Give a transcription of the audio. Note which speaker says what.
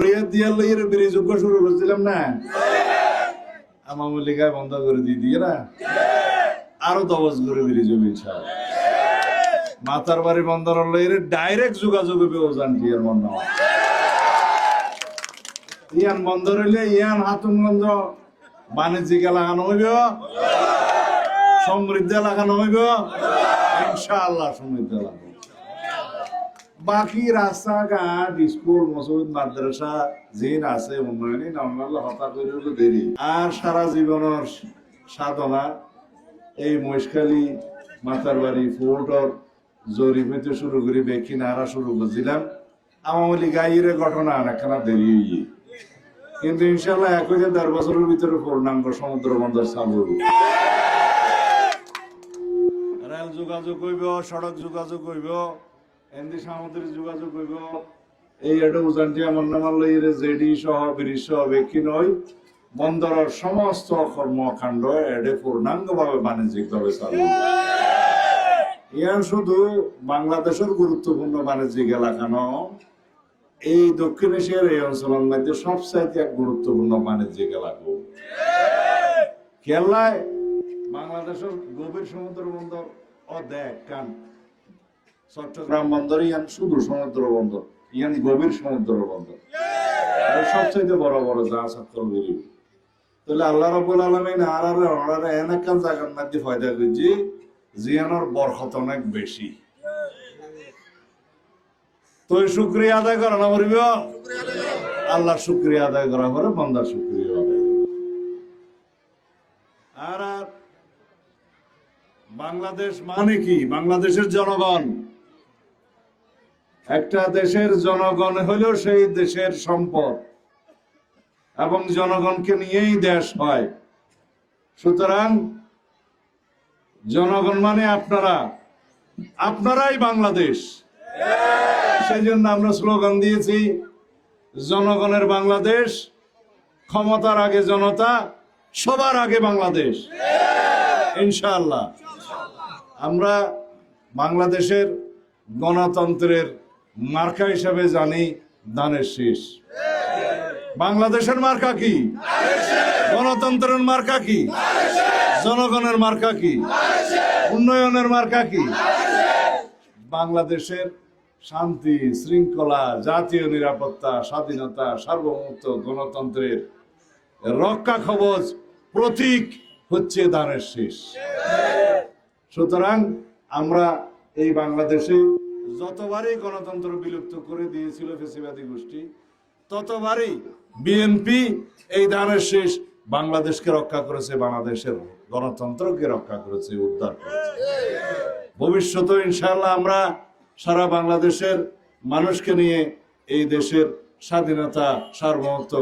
Speaker 1: Bridge শুরু করছিলাম না, আওয়ামী লীগায় বন্ধ করে দিয়ে না, আরো 10 করে ব্রিজ হবে ইনশাআল্লাহ। মাতার বাড়ি বন্দর ডাইরেক্ট যোগাযোগ হবে ওজান টিয়ার মন ইয়ান বন্দর হইলে ইয়ান হাতুনগঞ্জ বাণিজ্যিক এলাকা হইব, সমৃদ্ধ এলাকা হইব ইনশাআল্লাহ, সমৃদ্ধ এলাকা। বাকি রাস্তাঘাট, স্কুল, মসজিদ, মাদ্রাসা যেন আছে উন্নয়নে নামলে হতা করে হলো দেরি। আর সারা জীবনের সাধনা এই মহেশখালী, মাতার বাড়ি, ফুলটর জরিপ হইতে শুরু করি বেকি নাড়া শুরু করছিলাম। আওয়ামী লীগ গাইয়ের ঘটনা অনেকখানা দেরি হইয়ে, কিন্তু ইনশাল্লাহ 1000 বছরের ভিতরে পূর্ণাঙ্গ সমুদ্র বন্দর চালু হবে। রেল যোগাযোগ হইব, সড়ক যোগাযোগ হইব, এমনি সামুদ্রিক যোগাযোগ হইব। এই একটা উজানটি আমার নামাল জেডি সহ ব্রিজ সহ বেকি নয়, বন্দরের সমস্ত কর্মকাণ্ড এডে পূর্ণাঙ্গ ভাবে বাণিজ্যিক ভাবে চালু। ইয়ার শুধু বাংলাদেশের গুরুত্বপূর্ণ বাণিজ্যিক এলাকা নয়, এই দক্ষিণ এশিয়ার এই অঞ্চলের মধ্যে সবচাইতে এক গুরুত্বপূর্ণ বাণিজ্যিক এলাকা। কেরলায় বাংলাদেশের গভীর সমুদ্র বন্দর ও দেখ কান চট্টগ্রাম বন্দর, ইয়ান শুধু সমুদ্র বন্দর, ইয়ান গভীর সমুদ্র বন্দর, সবচাইতে বড় বড় জাহাজ বেরিয়ে। তাহলে আল্লাহ রাব্বুল আলামিন আর এনাকান জায়গার মধ্যে ফায়দা করেছি জিয়ানোর বরকত অনেক বেশি। তো শুকরিয়া আদায় করা না বলব, আল্লাহ শুকরিয়া আদায় করা পরে বান্দার শুকরিয়া আদায়। আর বাংলাদেশ মানে কি? বাংলাদেশের জনগণ, একটা দেশের জনগণ হলো সেই দেশের সম্পদ এবং জনগণকে নিয়েই দেশ হয়। সুতরাং জনগণ মানে আপনারাই বাংলাদেশ। সেই জন্য আমরা স্লোগান দিয়েছি, জনগণের বাংলাদেশ, ক্ষমতার আগে জনতা, সবার আগে বাংলাদেশ। ইনশাআল্লাহ আমরা বাংলাদেশের গণতন্ত্রের মার্কা হিসাবে জানি ধানের শীষ। বাংলাদেশের মার্কা কি? গণতন্ত্রের মার্কা কি? জনগণের মার্কা কি? উন্নয়নের মার্কা কি? বাংলাদেশের শান্তি, শৃঙ্খলা, জাতীয় নিরাপত্তা, স্বাধীনতা, সার্বভৌমত্ব, গণতন্ত্রের রক্ষা কবচ প্রতীক হচ্ছে ধানের শীষ। সুতরাং আমরা এই বাংলাদেশে যতবারই গণতন্ত্র বিলুপ্ত করে দিয়েছিল ফ্যাসিবাদী গোষ্ঠী, ততবারই বিএনপি এই ধানের শীষ বাংলাদেশকে রক্ষা করেছে, বাংলাদেশের গণতন্ত্রকে রক্ষা করেছে, উদ্ধার করেছে। ভবিষ্যতে ইনশাআল্লাহ আমরা সারা বাংলাদেশের মানুষকে নিয়ে এই দেশের স্বাধীনতা, সার্বভৌমত্ব